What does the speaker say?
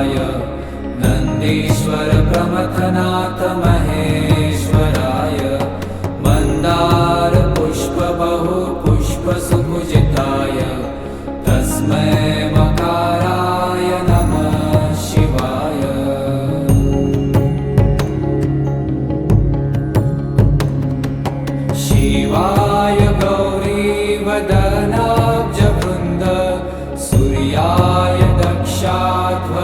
शिवाय नन्देश्वर प्रमथनाथ महेश्वराय मन्दार पुष्प बहु पुष्प सुपूजिताय तस्मै मकाराय नमः शिवाय। शिवाय गौरीवदनाब्जवृन्द सूर्याय दक्षाध्वरनाश